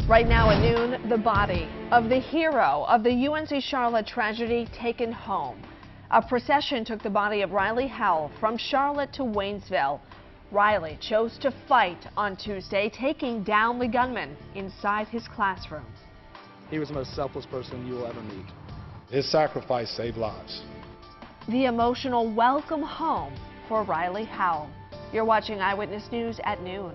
Right now at noon, the body of the hero of the UNC Charlotte tragedy taken home. A procession took the body of Riley Howell from Charlotte to Waynesville. Riley chose to fight on Tuesday, taking down the gunman inside his classroom. He was the most selfless person you will ever meet. His sacrifice saved lives. The emotional welcome home for Riley Howell. You're watching Eyewitness News at noon.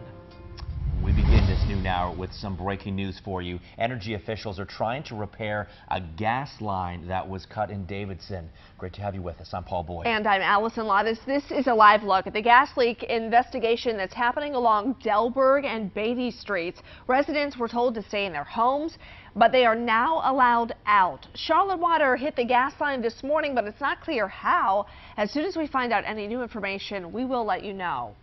We begin this noon hour with some breaking news for you. Energy officials are trying to repair a gas line that was cut in Davidson. Great to have you with us. I'm Paul Boyd. And I'm Allison Lottis. This is a live look at the gas leak investigation that's happening along Delberg and Beatty Streets. Residents were told to stay in their homes, but they are now allowed out. Charlotte Water hit the gas line this morning, but it's not clear how. As soon as we find out any new information, we will let you know.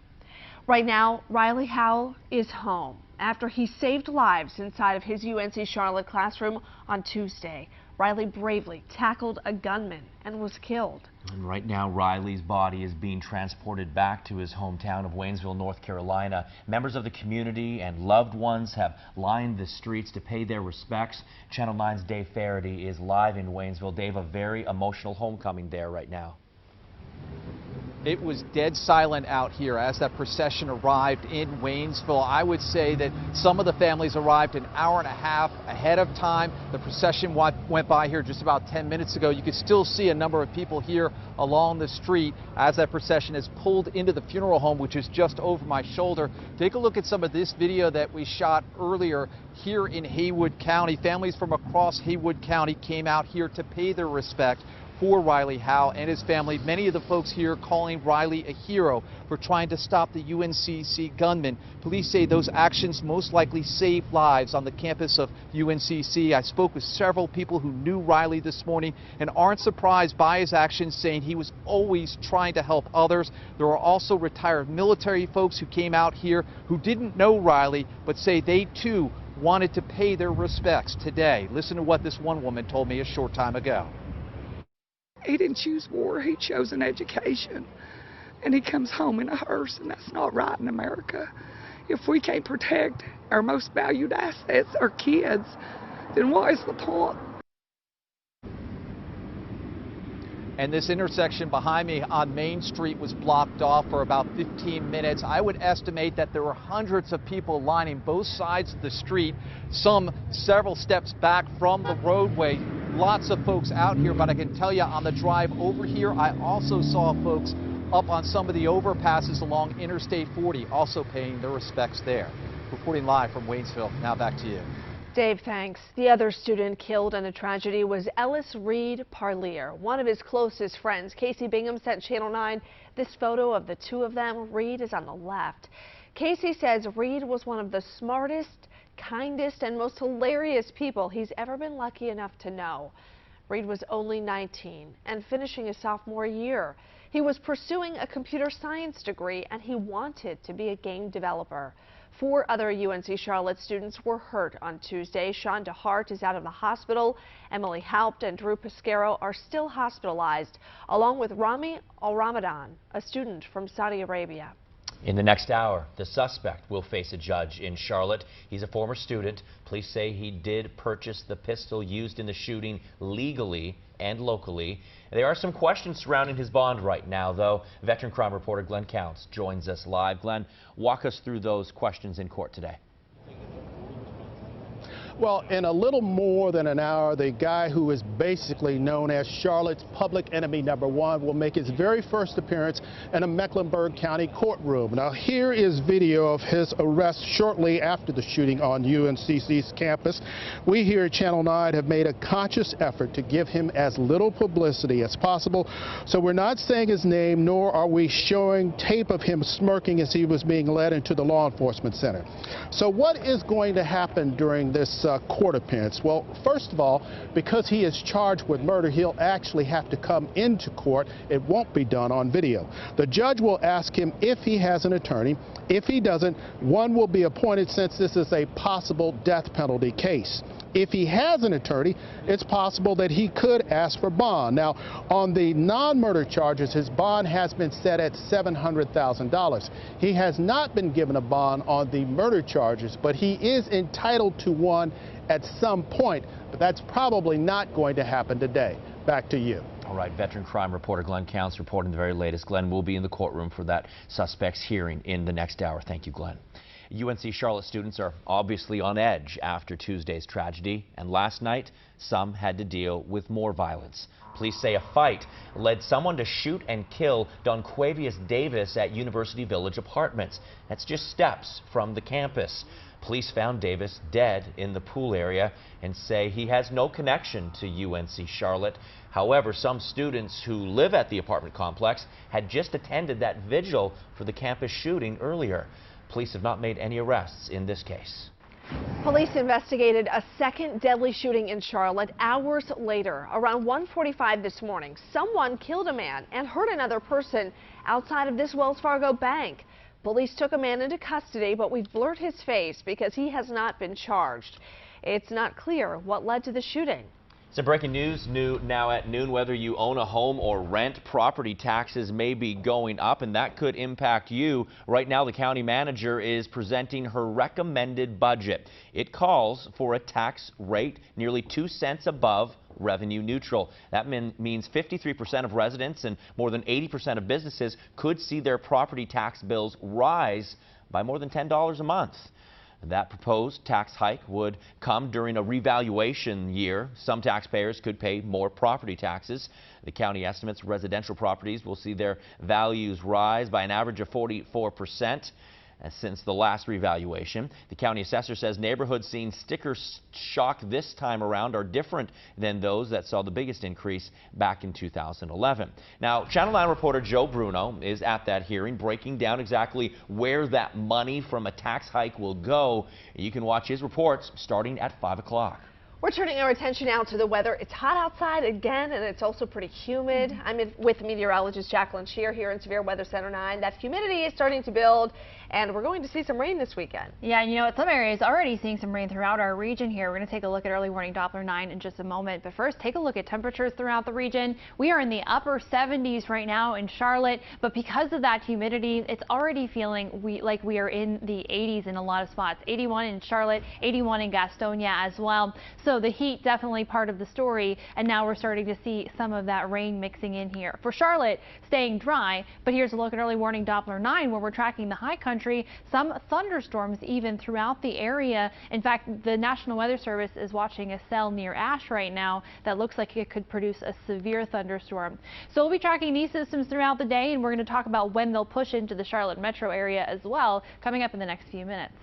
Right now, Riley Howell is home after he saved lives inside of his UNC Charlotte classroom on Tuesday. Riley bravely tackled a gunman and was killed. And right now, Riley's body is being transported back to his hometown of Waynesville, North Carolina. Members of the community and loved ones have lined the streets to pay their respects. Channel 9's Dave Faraday is live in Waynesville. Dave, a very emotional homecoming there right now. It was dead silent out here as that procession arrived in Waynesville. I would say that some of the families arrived an hour and a half ahead of time. The procession went by here just about 10 minutes ago. You could still see a number of people here along the street as that procession is pulled into the funeral home, which is just over my shoulder. Take a look at some of this video that we shot earlier here in Haywood County. Families from across Haywood County came out here to pay their respect for Riley Howell and his family. Many of the folks here calling Riley a hero for trying to stop the UNCC gunman. Police say those actions most likely saved lives on the campus of UNCC. I spoke with several people who knew Riley this morning and aren't surprised by his actions, saying he was always trying to help others. There are also retired military folks who came out here who didn't know Riley, but say they too wanted to pay their respects today. Listen to what this one woman told me a short time ago. He didn't choose war, he chose an education. And he comes home in a hearse, and that's not right in America. If we can't protect our most valued assets, our kids, then what is the point? And this intersection behind me on Main Street was blocked off for about 15 minutes. I would estimate that there were hundreds of people lining both sides of the street, some several steps back from the roadway. Lots of folks out here, but I can tell you on the drive over here, I also saw folks up on some of the overpasses along Interstate 40, also paying their respects there. Reporting live from Waynesville, now back to you. Dave, thanks. The other student killed in the tragedy was Ellis Parlier, one of his closest friends. Casey Bingham sent Channel 9 this photo of the two of them. Reed is on the left. Casey says Reed was one of the smartest, kindest, and most hilarious people he's ever been lucky enough to know. Reed was only 19 and finishing his sophomore year. He was pursuing a computer science degree, and he wanted to be a game developer. 4 other UNC Charlotte students were hurt on Tuesday. Sean DeHart is out of the hospital. Emily Haupt and Drew Pescaro are still hospitalized, along with Rami Al-Ramadan, a student from Saudi Arabia. In the next hour, the suspect will face a judge in Charlotte. He's a former student. Police say he did purchase the pistol used in the shooting legally and locally. There are some questions surrounding his bond right now, though. Veteran crime reporter Glenn Counts joins us live. Glenn, walk us through those questions in court today. Well, in a little more than an hour, the guy who is basically known as Charlotte's public enemy #1 will make his very first appearance in a Mecklenburg County courtroom. Now, here is video of his arrest shortly after the shooting on UNCC's campus. We here at Channel 9 have made a conscious effort to give him as little publicity as possible. So we're not saying his name, nor are we showing tape of him smirking as he was being led into the law enforcement center. So what is going to happen during this court appearance? Well, first of all, because he is charged with murder, he'll actually have to come into court. It won't be done on video. The judge will ask him if he has an attorney. If he doesn't, one will be appointed, since this is a possible death penalty case. if he has an attorney, it's possible that he could ask for bond. Now, on the non-murder charges, his bond has been set at $700,000. He has not been given a bond on the murder charges, but he is entitled to one at some point. But that's probably not going to happen today. Back to you. All right, veteran crime reporter Glenn Counts reporting the very latest. Glenn will be in the courtroom for that suspect's hearing in the next hour. Thank you, Glenn. UNC Charlotte students are obviously on edge after Tuesday's tragedy, and last night some had to deal with more violence. Police say a fight led someone to shoot and kill Donquavius Davis at University Village Apartments. That's just steps from the campus. Police found Davis dead in the pool area and say he has no connection to UNC Charlotte. However, some students who live at the apartment complex had just attended that vigil for the campus shooting earlier. Police have not made any arrests in this case. Police investigated a second deadly shooting in Charlotte hours later. Around 1:45 this morning, someone killed a man and hurt another person outside of this Wells Fargo bank. Police took a man into custody, but we've blurred his face because he has not been charged. It's not clear what led to the shooting. Some breaking news now at noon. Whether you own a home or rent, property taxes may be going up, and that could impact you. Right now, the county manager is presenting her recommended budget. It calls for a tax rate nearly 2 cents above revenue neutral. That means 53% of residents and more than 80% of businesses could see their property tax bills rise by more than $10 a month. That proposed tax hike would come during a revaluation year. Some taxpayers could pay more property taxes. The county estimates residential properties will see their values rise by an average of 44%. Since the last revaluation. The county assessor says neighborhoods seeing sticker shock this time around are different than those that saw the biggest increase back in 2011. Now, Channel 9 reporter Joe Bruno is at that hearing, breaking down exactly where that money from a tax hike will go. You can watch his reports starting at 5 o'clock. We're turning our attention now to the weather. It's hot outside again, and it's also pretty humid. I'm with meteorologist Jacqueline Shear here in Severe Weather Center 9. That humidity is starting to build, and we're going to see some rain this weekend. Yeah, and you know what? Some areas already seeing some rain throughout our region here. We're going to take a look at early warning Doppler 9 in just a moment. But first, take a look at temperatures throughout the region. We are in the upper 70s right now in Charlotte, but because of that humidity, it's already feeling like we are in the 80s in a lot of spots. 81 in Charlotte, 81 in Gastonia as well. So the heat definitely part of the story, and now we're starting to see some of that rain mixing in here. For Charlotte, staying dry, but here's a look at early warning Doppler 9 where we're tracking the high country. Some thunderstorms even throughout the area. In fact, the National Weather Service is watching a cell near Ash right now that looks like it could produce a severe thunderstorm. So we'll be tracking these systems throughout the day, and we're going to talk about when they'll push into the Charlotte metro area as well, coming up in the next few minutes.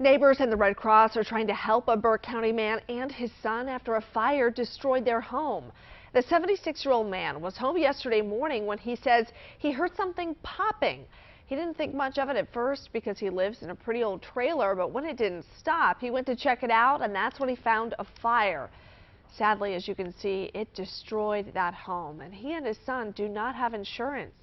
Neighbors and the Red Cross are trying to help a Burke County man and his son after a fire destroyed their home. The 76-year-old man was home yesterday morning when he says he heard something popping. He didn't think much of it at first because he lives in a pretty old trailer, but when it didn't stop, he went to check it out, and that's when he found a fire. Sadly, as you can see, it destroyed that home, and he and his son do not have insurance.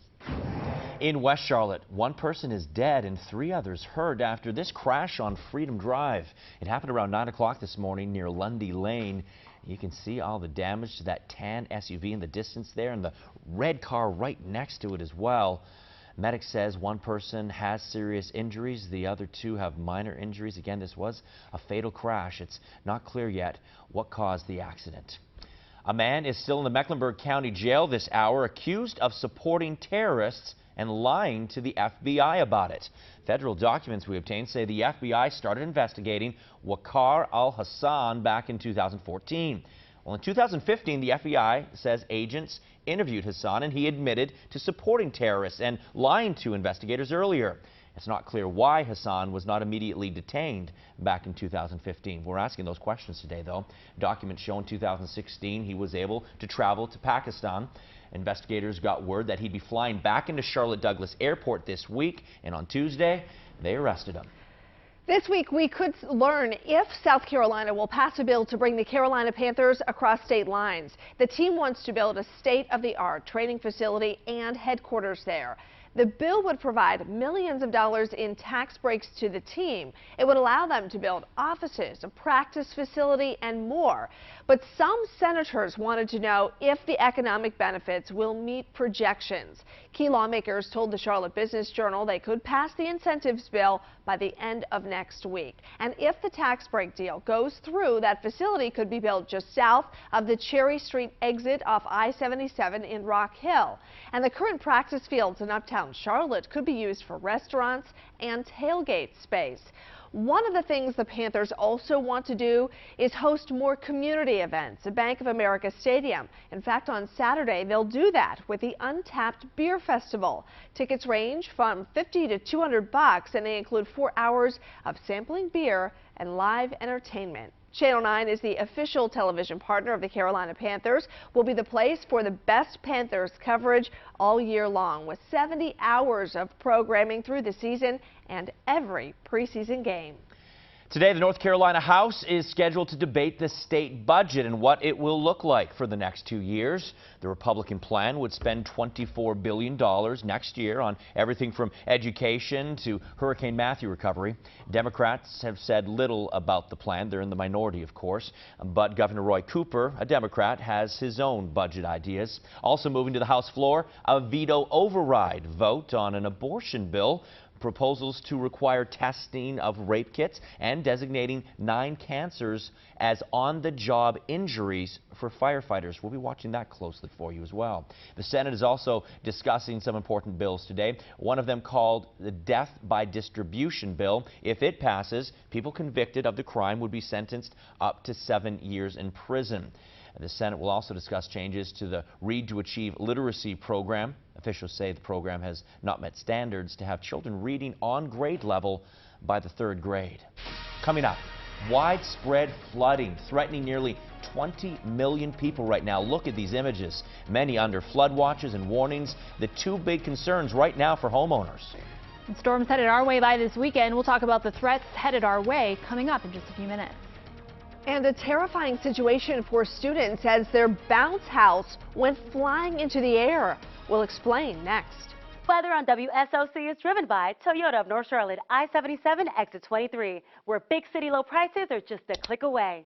In West Charlotte, one person is dead and 3 others hurt after this crash on Freedom Drive. It happened around 9 o'clock this morning near Lundy Lane. You can see all the damage to that tan SUV in the distance there, and the red car right next to it as well. Medic says one person has serious injuries. The other 2 have minor injuries. Again, this was a fatal crash. It's not clear yet what caused the accident. A man is still in the Mecklenburg County Jail this hour, accused of supporting terrorists and lying to the FBI about it. Federal documents we obtained say the FBI started investigating Waqar al-Hassan back in 2014. Well, in 2015, the FBI says agents interviewed Hassan, and he admitted to supporting terrorists and lying to investigators earlier. It's not clear why Hassan was not immediately detained back in 2015. We're asking those questions today, though. Documents show in 2016 he was able to travel to Pakistan. Investigators got word that he'd be flying back into Charlotte Douglas Airport this week, and on Tuesday, they arrested him. This week, we could learn if South Carolina will pass a bill to bring the Carolina Panthers across state lines. The team wants to build a state-of-the-art training facility and headquarters there. The bill would provide millions of dollars in tax breaks to the team. It would allow them to build offices, a practice facility, and more. But some senators wanted to know if the economic benefits will meet projections. Key lawmakers told the Charlotte Business Journal they could pass the incentives bill by the end of next week. And if the tax break deal goes through, that facility could be built just south of the Cherry Street exit off I-77 in Rock Hill. And the current practice fields in uptown Charlotte could be used for restaurants and tailgate space. One of the things the Panthers also want to do is host more community events at Bank of America Stadium. In fact, on Saturday, they'll do that with the Untapped Beer Festival. Tickets range from $50 to $200, and they include 4 hours of sampling beer and live entertainment. Channel 9 is the official television partner of the Carolina Panthers. Will be the place for the best Panthers coverage all year long, with 70 hours of programming through the season and every preseason game. Today, the North Carolina House is scheduled to debate the state budget and what it will look like for the next 2 years. The Republican plan would spend $24 billion next year on everything from education to Hurricane Matthew recovery. Democrats have said little about the plan. They're in the minority, of course. But Governor Roy Cooper, a Democrat, has his own budget ideas. Also moving to the House floor, a veto override vote on an abortion bill. Proposals to require testing of rape kits and designating 9 cancers as on-the-job injuries for firefighters. We'll be watching that closely for you as well. The Senate is also discussing some important bills today. One of them called the Death by Distribution bill. If it passes, people convicted of the crime would be sentenced up to 7 years in prison. The Senate will also discuss changes to the Read to Achieve literacy program. Officials say the program has not met standards to have children reading on grade level by the 3rd grade. Coming up, widespread flooding threatening nearly 20 million people right now. Look at these images. Many under flood watches and warnings. The 2 big concerns right now for homeowners. Storms headed our way by this weekend. We'll talk about the threats headed our way coming up in just a few minutes. And a terrifying situation for students as their bounce house went flying into the air. We'll explain next. Weather on WSOC is driven by Toyota of North Charlotte, I-77 exit 23, where big city low prices are just a click away.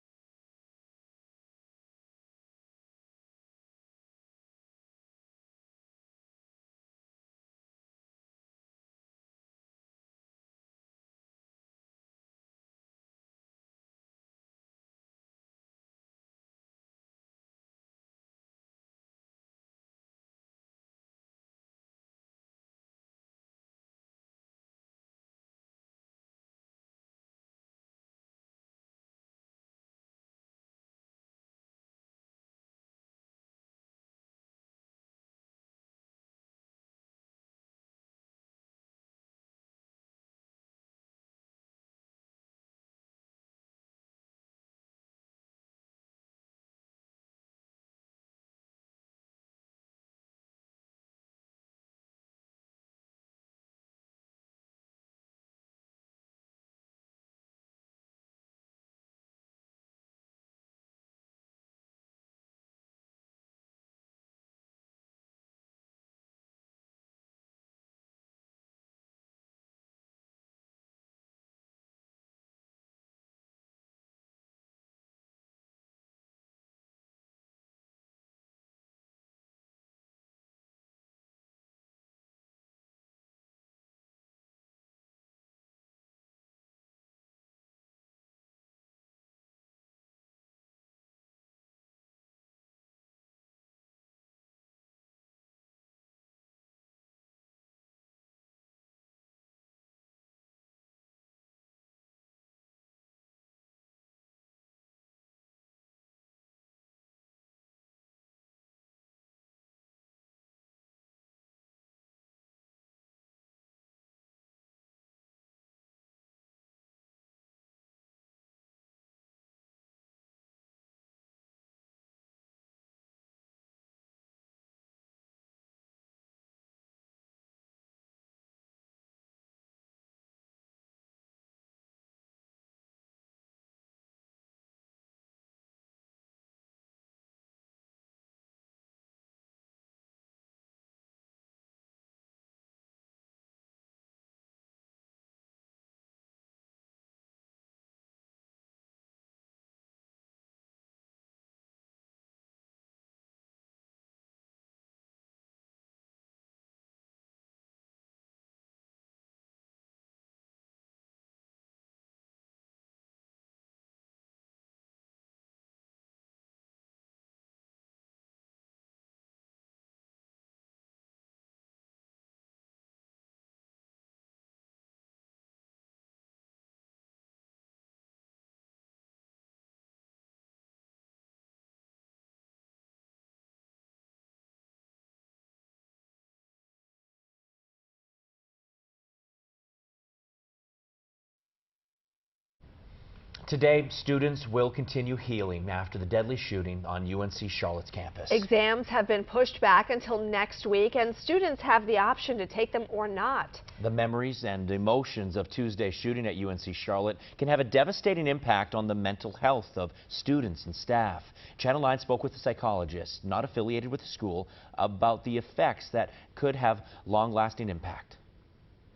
Today, students will continue healing after the deadly shooting on UNC Charlotte's campus. Exams have been pushed back until next week, and students have the option to take them or not. The memories and emotions of Tuesday's shooting at UNC Charlotte can have a devastating impact on the mental health of students and staff. Channel 9 spoke with a psychologist not affiliated with the school about the effects that could have long-lasting impact.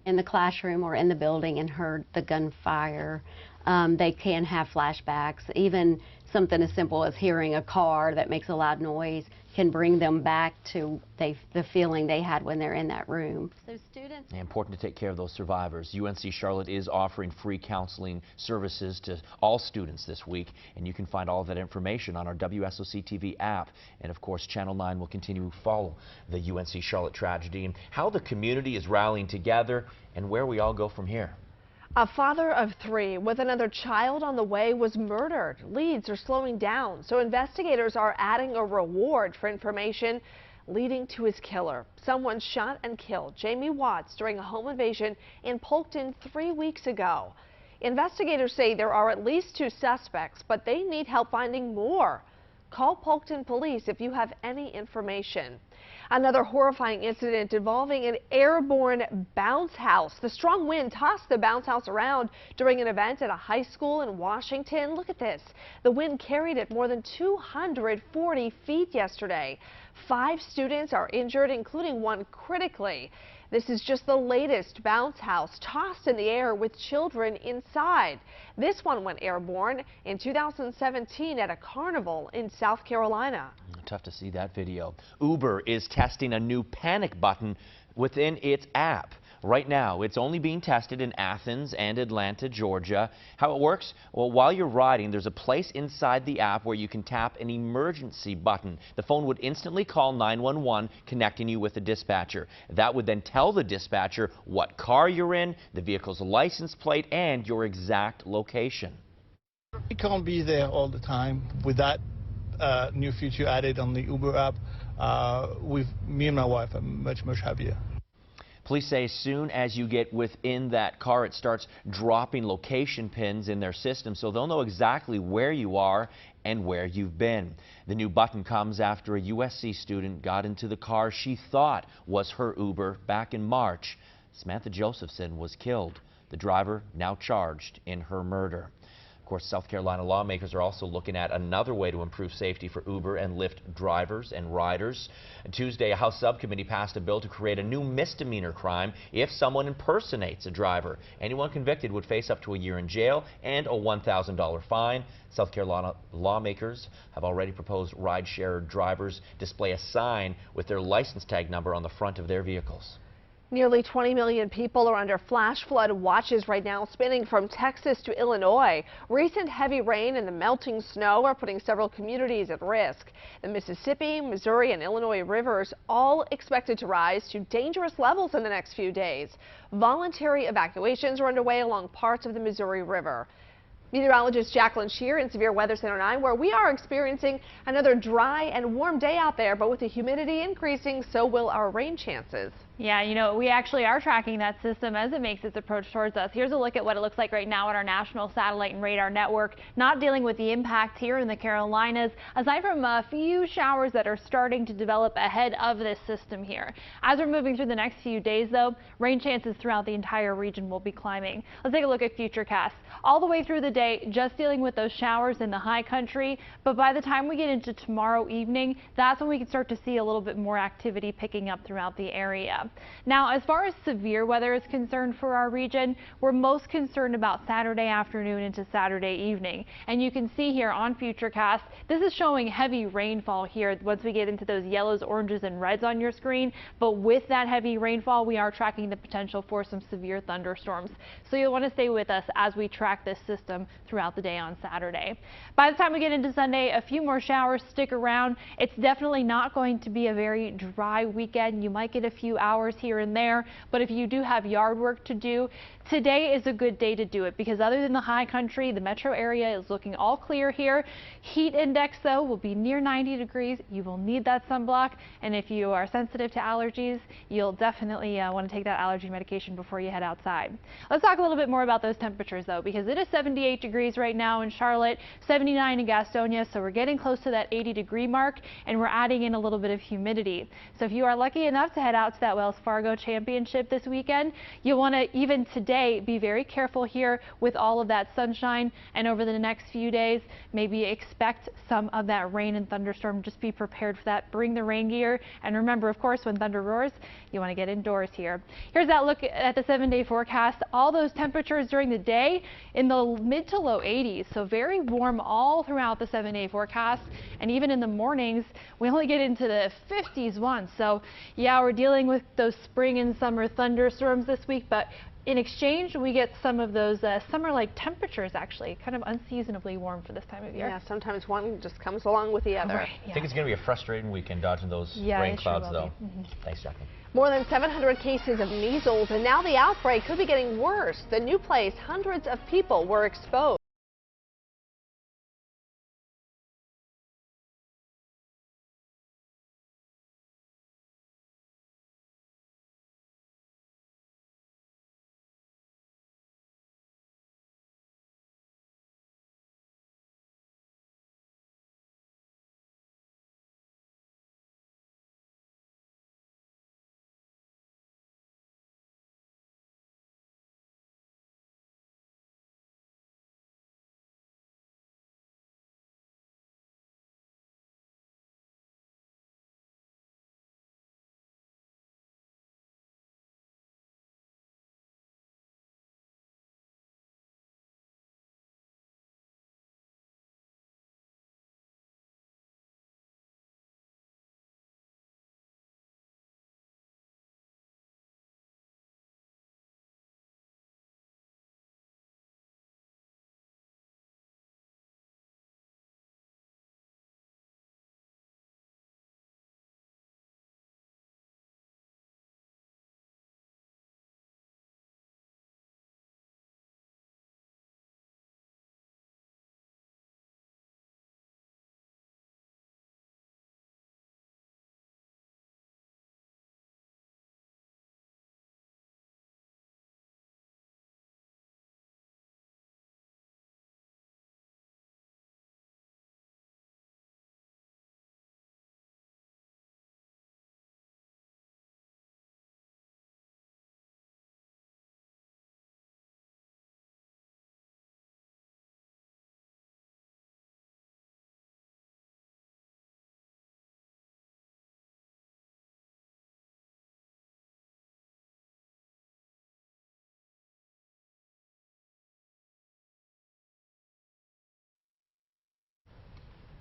In the classroom or in the building and heard the gunfire, they can have flashbacks. Even something as simple as hearing a car that makes a loud noise can bring them back to the feeling they had when they're in that room. So students... Important to take care of those survivors. UNC Charlotte is offering free counseling services to all students this week, and you can find all of that information on our WSOC TV app. And of course, Channel 9 will continue to follow the UNC Charlotte tragedy and how the community is rallying together and where we all go from here. A father of 3 with another child on the way was murdered. Leads are slowing down, so investigators are adding a reward for information leading to his killer. Someone shot and killed Jamie Watts during a home invasion in Polkton 3 weeks ago. Investigators say there are at least 2 suspects, but they need help finding more. Call Polkton Police if you have any information. Another horrifying incident involving an airborne bounce house. The strong wind tossed the bounce house around during an event at a high school in Washington. Look at this. The wind carried it more than 240 feet yesterday. 5 students are injured, including one critically. This is just the latest bounce house tossed in the air with children inside. This one went airborne in 2017 at a carnival in South Carolina. Tough to see that video. Uber is testing a new panic button within its app. Right now, it's only being tested in Athens and Atlanta, Georgia. How it works? Well, while you're riding, there's a place inside the app where you can tap an emergency button. The phone would instantly call 911, connecting you with the dispatcher. That would then tell the dispatcher what car you're in, the vehicle's license plate, and your exact location. We can't be there all the time. With that new feature added on the Uber app, with me and my wife, I'm much happier. Police say as soon as you get within that car, it starts dropping location pins in their system, so they'll know exactly where you are and where you've been. The new button comes after a USC student got into the car she thought was her Uber back in March. Samantha Josephson was killed. The driver now charged in her murder. Of course, South Carolina lawmakers are also looking at another way to improve safety for Uber and Lyft drivers and riders. Tuesday, a House subcommittee passed a bill to create a new misdemeanor crime if someone impersonates a driver. Anyone convicted would face up to a year in jail and a $1,000 fine. South Carolina lawmakers have already proposed rideshare drivers display a sign with their license tag number on the front of their vehicles. Nearly 20 million people are under flash flood watches right now, spanning from Texas to Illinois. Recent heavy rain and the melting snow are putting several communities at risk. The Mississippi, Missouri, and Illinois rivers all expected to rise to dangerous levels in the next few days. Voluntary evacuations are underway along parts of the Missouri River. Meteorologist Jacqueline Shear in Severe Weather Center 9, where we are experiencing another dry and warm day out there, but with the humidity increasing, so will our rain chances. Yeah, you know, we actually are tracking that system as it makes its approach towards us. Here's a look at what it looks like right now on our national satellite and radar network. Not dealing with the impact here in the Carolinas, aside from a few showers that are starting to develop ahead of this system here. As we're moving through the next few days, though, rain chances throughout the entire region will be climbing. Let's take a look at futurecasts. All the way through the day, just dealing with those showers in the high country, but by the time we get into tomorrow evening, that's when we can start to see a little bit more activity picking up throughout the area. Now, as far as severe weather is concerned for our region, we're most concerned about Saturday afternoon into Saturday evening. And you can see here on Futurecast, this is showing heavy rainfall here once we get into those yellows, oranges, and reds on your screen. But with that heavy rainfall, we are tracking the potential for some severe thunderstorms. So you'll want to stay with us as we track this system throughout the day on Saturday. By the time we get into Sunday, a few more showers stick around. It's definitely not going to be a very dry weekend. You might get a few hours showers here and there. But if you do have yard work to do, today is a good day to do it because other than the high country, the metro area is looking all clear here. Heat index, though, will be near 90 degrees. You will need that sunblock. And if you are sensitive to allergies, you'll definitely want to take that allergy medication before you head outside. Let's talk a little bit more about those temperatures, though, because it is 78 degrees right now in Charlotte, 79 in Gastonia, so we're getting close to that 80-degree mark, and we're adding in a little bit of humidity. So if you are lucky enough to head out to that Wells Fargo Championship this weekend, you'll want to, even today, be very careful here with all of that sunshine, and over the next few days, maybe expect some of that rain and thunderstorm. Just be prepared for that. Bring the rain gear, and remember, of course, when thunder roars, you want to get indoors here. Here's that look at the 7-day forecast. All those temperatures during the day in the mid to low 80s, so very warm all throughout the 7-day forecast, and even in the mornings we only get into the 50s once. So yeah, we're dealing with those spring and summer thunderstorms this week, but in exchange, we get some of those summer-like temperatures, actually, kind of unseasonably warm for this time of year. Yeah, sometimes one just comes along with the other. Right, yeah. I think it's going to be a frustrating weekend dodging those rain clouds, though. Thanks, Jacqueline. More than 700 cases of measles, and now the outbreak could be getting worse. The new place, hundreds of people were exposed.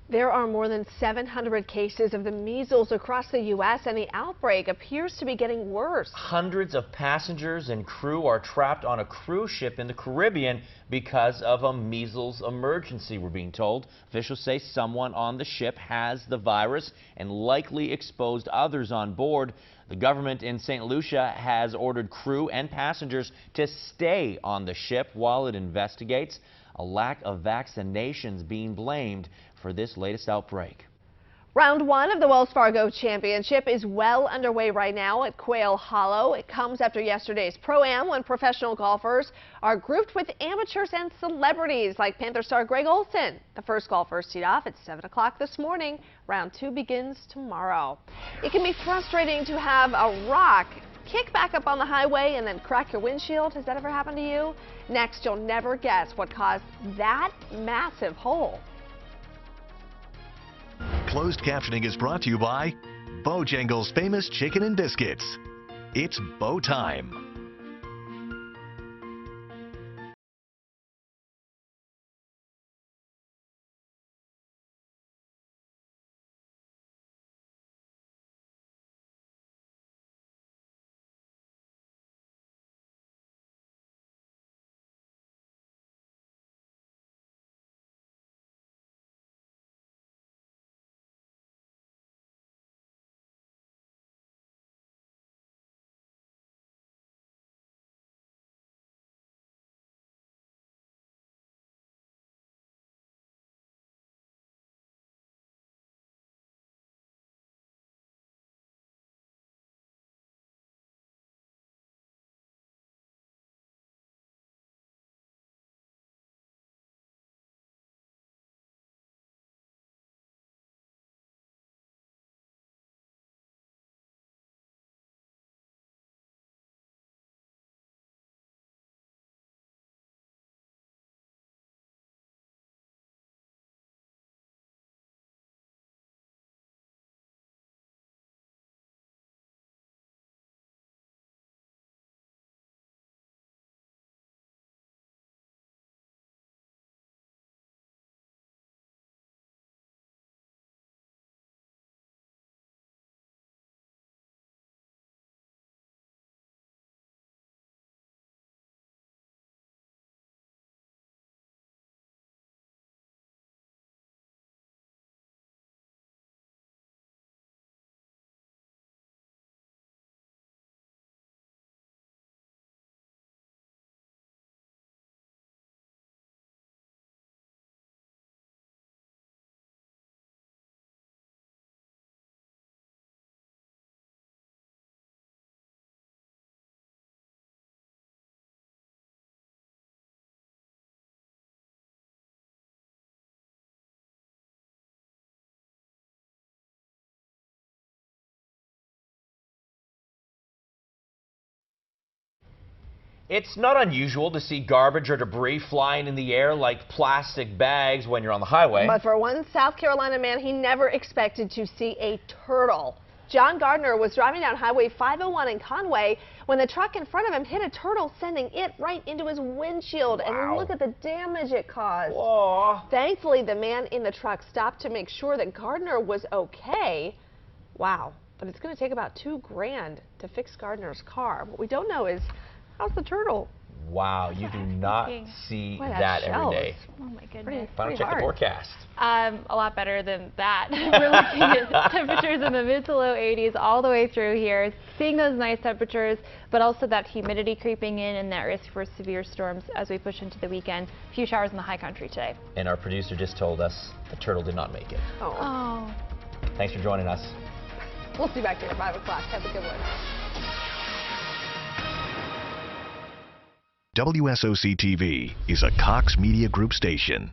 There are more than 700 cases of the measles across the U.S., and the outbreak appears to be getting worse. Hundreds of passengers and crew are trapped on a cruise ship in the Caribbean because of a measles emergency, we're being told. Officials say someone on the ship has the virus and likely exposed others on board. The government in St. Lucia has ordered crew and passengers to stay on the ship while it investigates. A lack of vaccinations being blamed for this latest outbreak. Round one of the Wells Fargo Championship is well underway right now at Quail Hollow. It comes after yesterday's Pro-Am when professional golfers are grouped with amateurs and celebrities like Panther star Greg Olson. The first golfers teed off at 7 o'clock this morning. Round two begins tomorrow. It can be frustrating to have a rock kick back up on the highway and then crack your windshield. Has that ever happened to you? Next, you'll never guess what caused that massive hole. Closed captioning is brought to you by Bojangles' famous chicken and biscuits. It's Bo time. It's not unusual to see garbage or debris flying in the air like plastic bags when you're on the highway. But for one South Carolina man, he never expected to see a turtle. John Gardner was driving down Highway 501 in Conway when the truck in front of him hit a turtle, sending it right into his windshield. Wow. And look at the damage it caused. Whoa. Thankfully, the man in the truck stopped to make sure that Gardner was okay. Wow. But it's going to take about $2 grand to fix Gardner's car. What we don't know is, how's the turtle? Wow, you do not see that every day. Oh my goodness. Final check the forecast. A lot better than that. We're looking at temperatures in the mid to low 80s all the way through here. Seeing those nice temperatures, but also that humidity creeping in and that risk for severe storms as we push into the weekend. A few showers in the high country today. And our producer just told us the turtle did not make it. Oh. Thanks for joining us. We'll see you back here at 5 o'clock. Have a good one. WSOC TV is a Cox Media Group station.